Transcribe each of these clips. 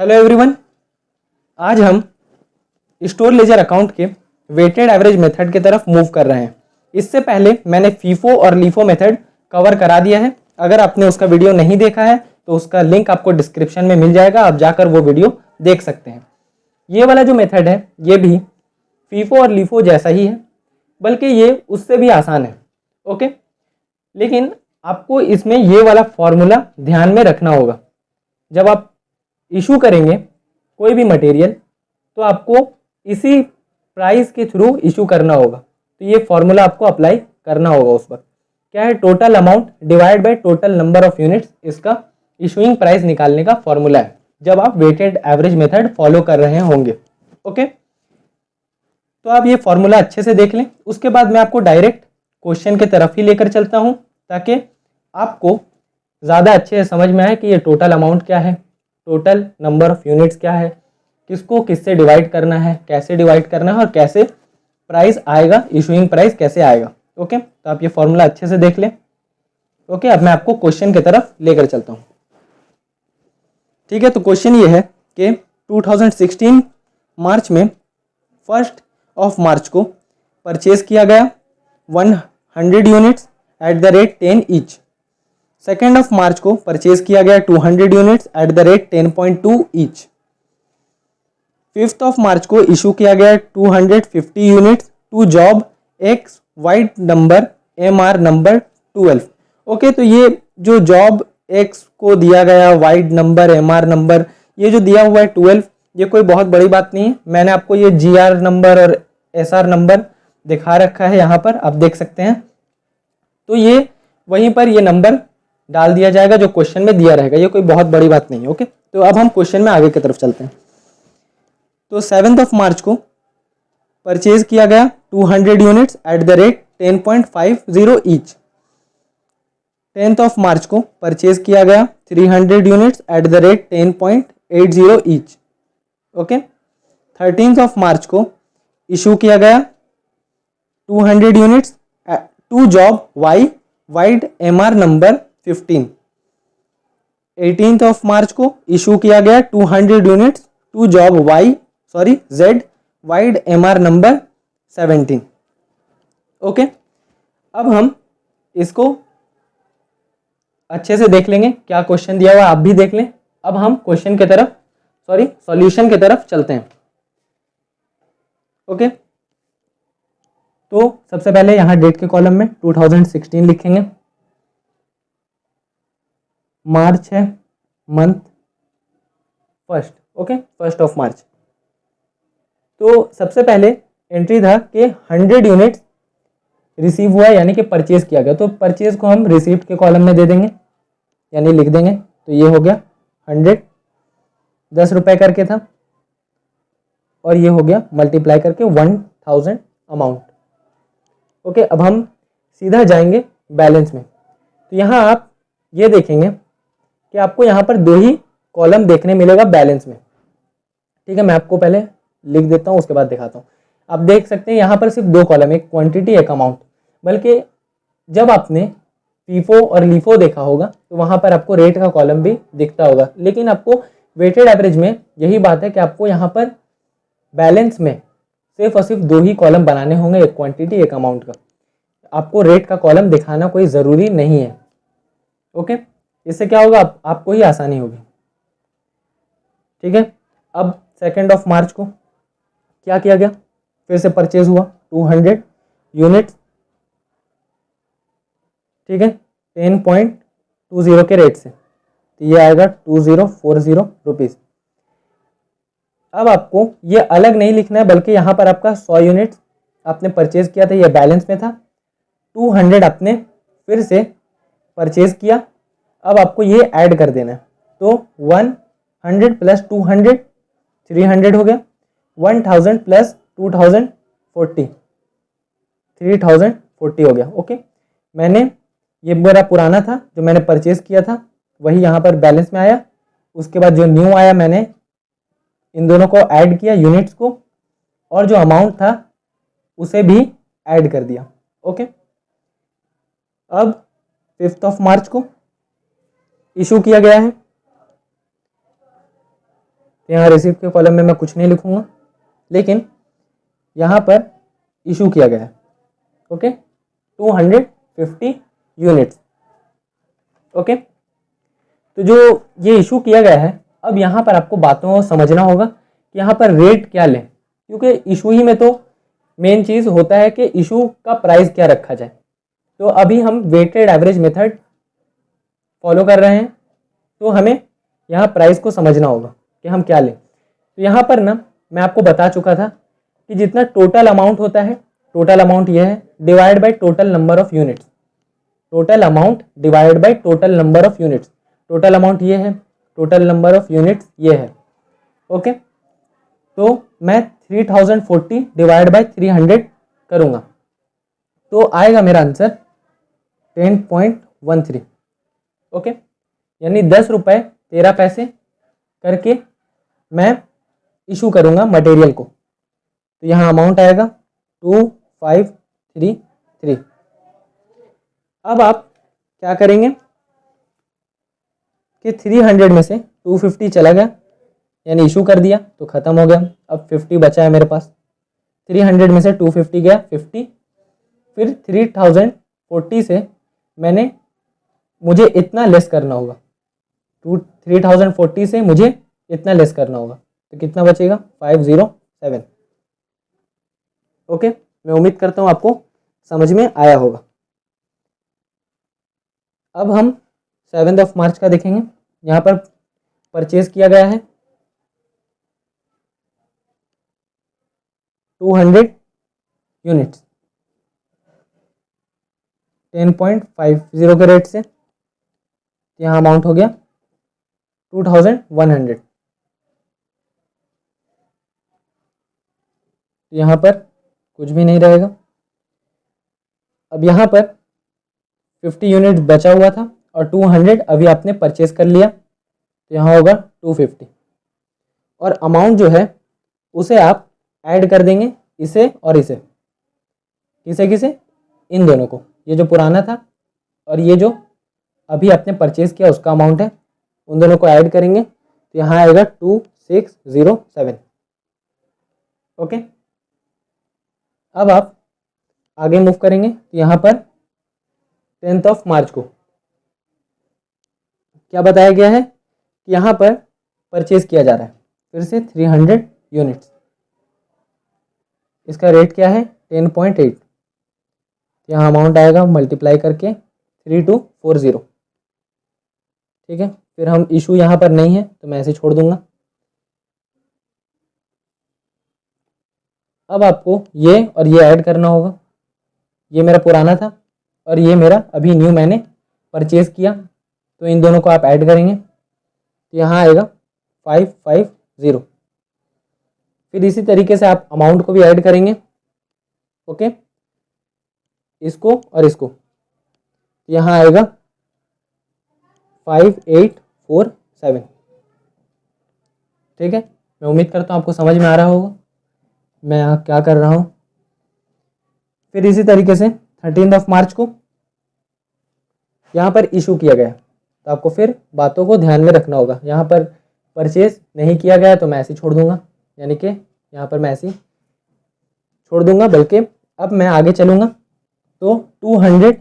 Hello everyone, आज हम store ledger account के वेटेड एवरेज मेथड की तरफ मूव कर रहे हैं। इससे पहले मैंने फीफो और लीफो मेथड कवर करा दिया है। अगर आपने उसका वीडियो नहीं देखा है तो उसका लिंक आपको डिस्क्रिप्शन में मिल जाएगा, आप जाकर वो वीडियो देख सकते हैं। ये वाला जो मेथड है ये भी फीफो और लीफो जैसा ही है, बल्कि ये उससे भी आसान है। ओके, लेकिन आपको इसमें ये वाला फॉर्मूला ध्यान में रखना होगा। जब आप इशू करेंगे कोई भी मटेरियल तो आपको इसी प्राइस के थ्रू इशू करना होगा। तो ये फॉर्मूला आपको अप्लाई करना होगा उस वक्त। क्या है? Total amount divide by total number of units, इसका इशूइंग प्राइस निकालने का फॉर्मूला है जब आप वेटेड एवरेज मेथड फॉलो कर रहे होंगे। ओके, तो आप ये फॉर्मूला अच्छे से देख लें। उसके बाद मैं आपको डायरेक्ट क्वेश्चन की तरफ ही लेकर चलता हूँ ताकि आपको ज़्यादा अच्छे से समझ में आए कि ये टोटल अमाउंट क्या है, टोटल नंबर ऑफ यूनिट्स क्या है, किसको किससे डिवाइड करना है, कैसे डिवाइड करना है और कैसे प्राइस आएगा, इशूइंग प्राइस कैसे आएगा। ओके, तो आप ये फॉर्मूला अच्छे से देख लें। ओके, अब मैं आपको क्वेश्चन की तरफ लेकर चलता हूँ। ठीक है, तो क्वेश्चन ये है कि 2016 मार्च में 1 मार्च को परचेज किया गया 100 units at the rate 10 each. 2 March को परचेज किया गया 200 units at the rate 10.2 each. 5 March को इशू किया गया 250 units to job X vide number MR number 12। Okay, तो ये जो जॉब एक्स को दिया गया वाइड नंबर MR नंबर, ये जो दिया हुआ है 12, ये कोई बहुत बड़ी बात नहीं है। मैंने आपको ये GR नंबर और SR नंबर दिखा रखा है, यहाँ पर आप देख सकते हैं। तो ये वहीं पर ये नंबर डाल दिया जाएगा जो क्वेश्चन में दिया रहेगा, ये कोई बहुत बड़ी बात नहीं है। ओके, तो अब हम क्वेश्चन में आगे की तरफ चलते हैं। तो 7 मार्च को परचेज किया गया 200 units at the rate 10.50 each. 10 March को परचेज किया गया 300 units at the rate 10.80 each. Okay, 13 March को इशू किया गया 200 units to job Y vide MR number 15। 18 March को इशू किया गया 200 units to job Z vide MR number 17। Okay, अब हम इसको अच्छे से देख लेंगे, क्या क्वेश्चन दिया हुआ आप भी देख लें। अब हम क्वेश्चन की तरफ सॉल्यूशन की तरफ चलते हैं। ओके, तो सबसे पहले यहां डेट के कॉलम में 2016 लिखेंगे, मार्च है, मंथ 1। ओके, 1 मार्च। तो सबसे पहले एंट्री था कि 100 यूनिट्स रिसीव हुआ यानी कि परचेज किया गया। तो परचेज को हम रिसीप्ट के कॉलम में दे देंगे यानी लिख देंगे। तो ये हो गया 100, 10 रुपये करके था, और ये हो गया मल्टीप्लाई करके 1000 अमाउंट। ओके, अब हम सीधा जाएंगे बैलेंस में। तो यहाँ आप ये देखेंगे कि आपको यहाँ पर 2 ही कॉलम देखने मिलेगा बैलेंस में। ठीक है, मैं आपको पहले लिख देता हूँ, उसके बाद दिखाता हूँ। आप देख सकते हैं यहाँ पर सिर्फ 2 कॉलम, एक क्वांटिटी एक अमाउंट। बल्कि जब आपने फीफो और लीफो देखा होगा तो वहाँ पर आपको रेट का कॉलम भी दिखता होगा, लेकिन आपको वेटेड एवरेज में यही बात है कि आपको यहाँ पर बैलेंस में सिर्फ और सिर्फ 2 ही कॉलम बनाने होंगे, एक क्वांटिटी एक अमाउंट का। आपको रेट का कॉलम दिखाना कोई ज़रूरी नहीं है। ओके, इससे क्या होगा, आपको ही आसानी होगी। ठीक है, अब 2 मार्च को क्या किया गया, फिर से परचेज हुआ 200 यूनिट। ठीक है, 10.20 के रेट से, तो ये आएगा 2040 रुपीज़। अब आपको ये अलग नहीं लिखना है, बल्कि यहाँ पर आपका 100 यूनिट्स आपने परचेज किया था, ये बैलेंस में था। 200 आपने फिर से परचेज किया, अब आपको ये ऐड कर देना है। तो 100 प्लस 200 300 हो गया, 1000 प्लस 2040 3040 हो गया। ओके, मैंने ये मेरा पुराना था जो मैंने परचेज किया था, वही यहाँ पर बैलेंस में आया। उसके बाद जो न्यू आया मैंने इन दोनों को ऐड किया, यूनिट्स को, और जो अमाउंट था उसे भी ऐड कर दिया। ओके, अब 5 मार्च को इशू किया गया है तो यहाँ रिसीव के कॉलम में मैं कुछ नहीं लिखूँगा, लेकिन यहाँ पर इशू किया गया है। Okay, 250 units. ओके, तो जो ये इशू किया गया है, अब यहाँ पर आपको बातों को समझना होगा कि यहाँ पर रेट क्या लें, क्योंकि इशू ही में तो मेन चीज़ होता है कि इशू का प्राइस क्या रखा जाए। तो अभी हम वेटेड एवरेज मेथड फॉलो कर रहे हैं, तो हमें यहाँ प्राइस को समझना होगा कि हम क्या लें। तो यहाँ पर ना मैं आपको बता चुका था कि जितना टोटल अमाउंट होता है, टोटल अमाउंट यह है divide by total number of units. Total amount divide by total number of units. Total amount ये है, टोटल नंबर ऑफ यूनिट्स ये है। ओके, तो मैं 3040 डिवाइड बाय 300 करूँगा, तो आएगा मेरा आंसर 10.13। ओके, यानी 10 रुपये 13 पैसे करके मैं इशू करूँगा मटेरियल को। तो यहाँ अमाउंट आएगा 2533। अब आप क्या करेंगे कि 300 में से 250 चला गया, यानी इशू कर दिया तो ख़त्म हो गया। अब 50 बचा है मेरे पास। 300 में से 250 गया 50, फिर 3040 से मुझे इतना लेस करना होगा। 3040 से मुझे इतना लेस करना होगा, तो कितना बचेगा 507। ओके, मैं उम्मीद करता हूँ आपको समझ में आया होगा। अब हम 7 मार्च का देखेंगे। यहाँ पर परचेज किया गया है 200 यूनिट्स 10.50 के रेट से। यहाँ अमाउंट हो गया 2100। यहाँ पर कुछ भी नहीं रहेगा। अब यहाँ पर 50 यूनिट बचा हुआ था और 200 अभी आपने परचेज कर लिया, तो यहाँ होगा 250। और अमाउंट जो है उसे आप ऐड कर देंगे इसे और इसे। किसे किसे? इन दोनों को। ये जो पुराना था और ये जो अभी आपने परचेज किया उसका अमाउंट है, उन दोनों को ऐड करेंगे तो यहाँ आएगा 2607। ओके, अब आप आगे मूव करेंगे तो यहाँ पर 10 मार्च को क्या बताया गया है कि यहाँ पर परचेज किया जा रहा है फिर से 300 यूनिट्स। इसका रेट क्या है 10.8। यहाँ अमाउंट आएगा मल्टीप्लाई करके 3240। ठीक है, फिर हम इशू यहाँ पर नहीं है तो मैं ऐसे छोड़ दूंगा। अब आपको ये और ये ऐड करना होगा। ये मेरा पुराना था और ये मेरा अभी न्यू मैंने परचेज किया, तो इन दोनों को आप ऐड करेंगे तो यहाँ आएगा 550। फिर इसी तरीके से आप अमाउंट को भी ऐड करेंगे। ओके, इसको और इसको, यहाँ आएगा 5847। ठीक है, मैं उम्मीद करता हूँ आपको समझ में आ रहा होगा मैं यहाँ क्या कर रहा हूँ। फिर इसी तरीके से 13 मार्च को यहाँ पर इशू किया गया, तो आपको फिर बातों को ध्यान में रखना होगा। यहाँ पर परचेज नहीं किया गया तो मैं ऐसे छोड़ दूंगा, यानी कि यहाँ पर मैं ऐसे छोड़ दूंगा, बल्कि अब मैं आगे चलूँगा तो 200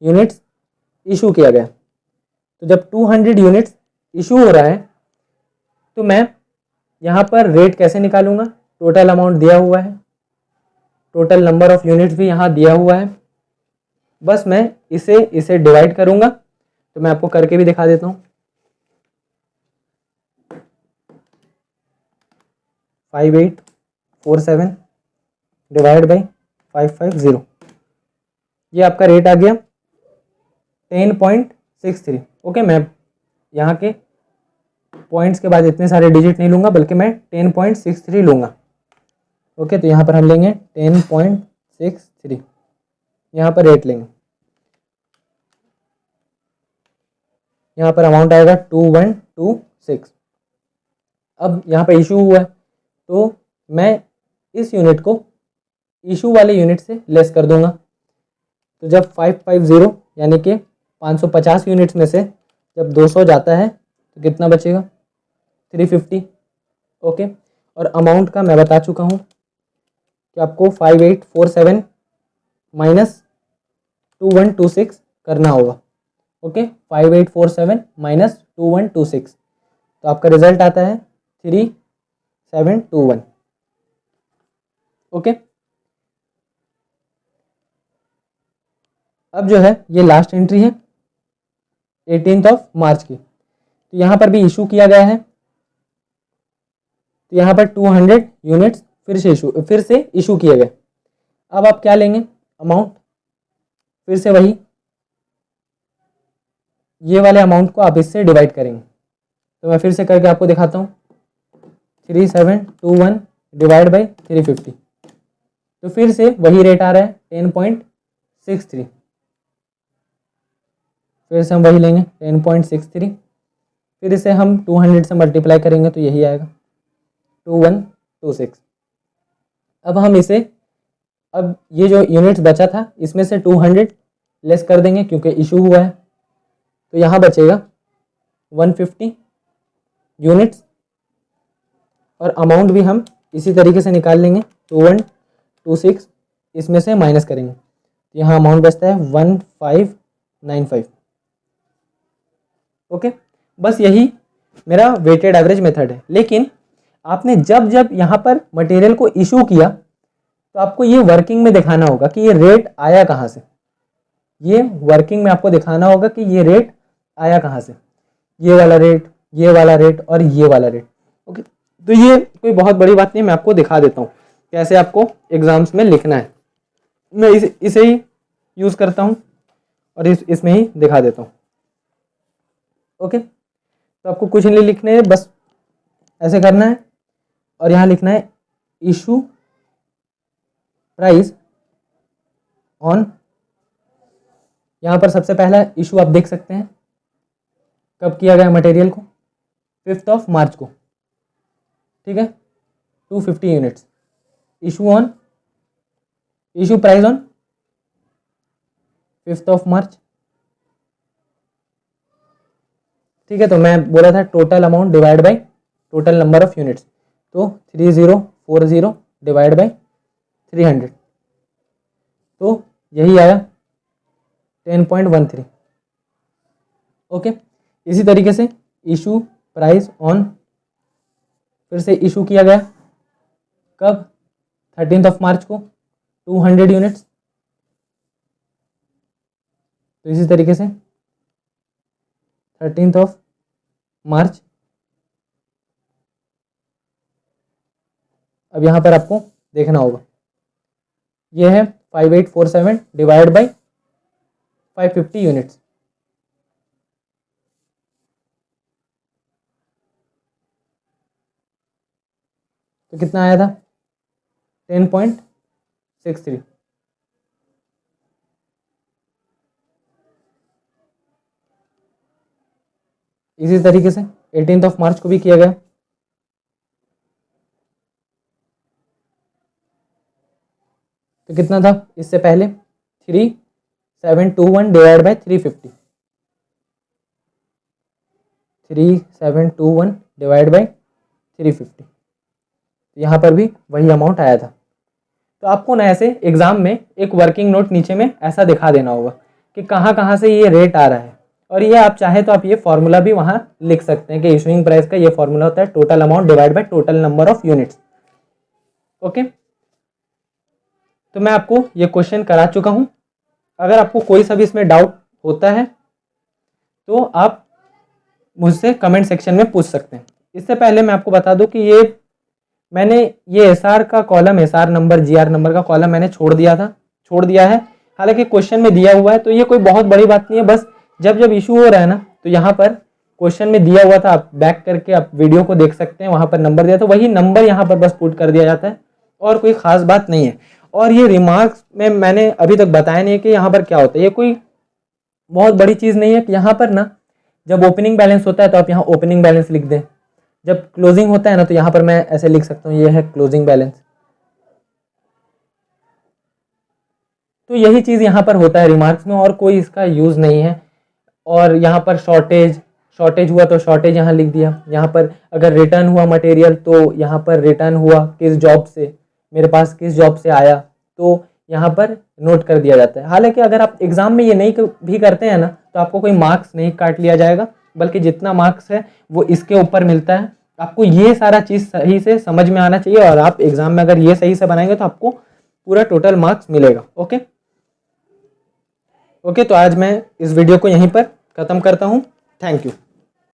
यूनिट्स इशू किया गया। तो जब 200 यूनिट्स इशू हो रहा है तो मैं यहाँ पर रेट कैसे निकालूंगा? टोटल अमाउंट दिया हुआ है, टोटल नंबर ऑफ यूनिट्स भी यहाँ दिया हुआ है, बस मैं इसे डिवाइड करूँगा। तो मैं आपको करके भी दिखा देता हूँ। 5847 डिवाइड बाई 550, ये आपका रेट आ गया 10.63। ओके, मैं यहाँ के पॉइंट्स के बाद इतने सारे डिजिट नहीं लूँगा, बल्कि मैं 10.63 लूँगा। ओके, तो यहाँ पर हम लेंगे 10.63, यहाँ पर रेट लेंगे। यहाँ पर अमाउंट आएगा 2126। अब यहाँ पर इशू हुआ है तो मैं इस यूनिट को इशू वाले यूनिट से लेस कर दूंगा। तो जब 550 यानी कि 550 यूनिट्स में से जब 200 जाता है तो कितना बचेगा 350। ओके, और अमाउंट का मैं बता चुका हूँ कि आपको 5847 माइनस 2126 करना होगा। ओके, 5847 माइनस 2126, तो आपका रिजल्ट आता है 3721। ओके, अब जो है ये लास्ट एंट्री है 18 मार्च की, तो यहाँ पर भी इशू किया गया है, तो यहाँ पर 200 यूनिट्स फिर से इशू किए गए। अब आप क्या लेंगे अमाउंट, फिर से वही ये वाले अमाउंट को आप इससे डिवाइड करेंगे। तो मैं फिर से करके आपको दिखाता हूँ, 3721 डिवाइड बाई 350, तो फिर से वही रेट आ रहा है 10.63। फिर से हम वही लेंगे 10.63, फिर इसे हम 200 से मल्टीप्लाई करेंगे तो यही आएगा 2126। अब हम इसे, अब ये जो यूनिट्स बचा था इसमें से 200 लेस कर देंगे क्योंकि इशू हुआ है, तो यहाँ बचेगा 150 यूनिट्स, और अमाउंट भी हम इसी तरीके से निकाल लेंगे 2126 इसमें से माइनस करेंगे, तो यहाँ अमाउंट बचता है 1595। ओके, बस यही मेरा वेटेड एवरेज मेथड है। लेकिन आपने जब जब यहाँ पर मटेरियल को इशू किया तो आपको ये वर्किंग में दिखाना होगा कि ये रेट आया कहाँ से, ये वर्किंग में आपको दिखाना होगा कि ये रेट आया कहाँ से, ये वाला रेट, ये वाला रेट और ये वाला रेट। ओके, तो ये कोई बहुत बड़ी बात नहीं, मैं आपको दिखा देता हूँ कैसे आपको एग्जाम्स में लिखना है। मैं इसे ही यूज़ करता हूँ और इसमें ही दिखा देता हूँ। ओके, तो आपको कुछ नहीं लिखने है, बस ऐसे करना है और यहाँ लिखना है इशू प्राइस ऑन, यहाँ पर सबसे पहला इशू आप देख सकते हैं कब किया गया मटेरियल को, 5 मार्च को, ठीक है, 250 यूनिट्स। इशू प्राइस ऑन 5 मार्च, ठीक है। तो मैं बोला था total amount divide by total number of units, तो 3040 डिवाइड बाय 300, तो यही आया 10.13। ओके, इसी तरीके से इशू प्राइस ऑन फिर से इशू किया गया कब, 13 मार्च को, 200 यूनिट्स, तो इसी तरीके से 13 मार्च। अब यहाँ पर आपको देखना होगा, ये है 5847 डिवाइड बाई 550 यूनिट्स, तो कितना आया था 10.63। इसी तरीके से 18 मार्च को भी किया गया, तो कितना था इससे पहले 3721 डिवाइड बाई 350, 3721 डिवाइड बाई 350, यहाँ पर भी वही अमाउंट आया था। तो आपको ना ऐसे एग्जाम में एक वर्किंग नोट नीचे में ऐसा दिखा देना होगा कि कहाँ कहाँ से ये रेट आ रहा है, और ये आप चाहे तो आप ये फॉर्मूला भी वहाँ लिख सकते हैं कि इशूइंग प्राइस का ये फॉर्मूला होता है total amount divide by total number of units. Okay, तो मैं आपको ये क्वेश्चन करा चुका हूँ। अगर आपको कोई सा भी इसमें डाउट होता है तो आप मुझसे कमेंट सेक्शन में पूछ सकते हैं। इससे पहले मैं आपको बता दूं कि मैंने ये एसआर का column, SR number, GR number का कॉलम मैंने छोड़ दिया है। हालांकि क्वेश्चन में दिया हुआ है, तो ये कोई बहुत बड़ी बात नहीं है। बस जब जब इशू हो रहा है ना, तो यहाँ पर क्वेश्चन में दिया हुआ था, आप बैक करके आप वीडियो को देख सकते हैं, वहाँ पर नंबर दिया, तो वही नंबर यहाँ पर बस पुट कर दिया जाता है, और कोई खास बात नहीं है। और ये रिमार्क्स में मैंने अभी तक बताया नहीं है कि यहाँ पर क्या होता है, ये कोई बहुत बड़ी चीज़ नहीं है कि यहाँ पर ना जब ओपनिंग बैलेंस होता है तो आप यहाँ ओपनिंग बैलेंस लिख दें, जब क्लोजिंग होता है ना तो यहाँ पर मैं ऐसे लिख सकता हूँ, ये है क्लोजिंग बैलेंस। तो यही चीज़ यहाँ पर होता है रिमार्क्स में, और कोई इसका यूज़ नहीं है। और यहाँ पर शॉर्टेज हुआ तो शॉर्टेज यहाँ लिख दिया। यहाँ पर अगर रिटर्न हुआ मटेरियल तो यहाँ पर रिटर्न हुआ किस जॉब से, मेरे पास किस जॉब से आया, तो यहाँ पर नोट कर दिया जाता है। हालांकि अगर आप एग्जाम में ये नहीं भी करते हैं ना तो आपको कोई मार्क्स नहीं काट लिया जाएगा, बल्कि जितना मार्क्स है वो इसके ऊपर मिलता है। आपको ये सारा चीज़ सही से समझ में आना चाहिए, और आप एग्जाम में अगर ये सही से बनाएंगे तो आपको पूरा टोटल मार्क्स मिलेगा। ओके ओके, तो आज मैं इस वीडियो को यहीं पर ख़त्म करता हूँ। Thank you.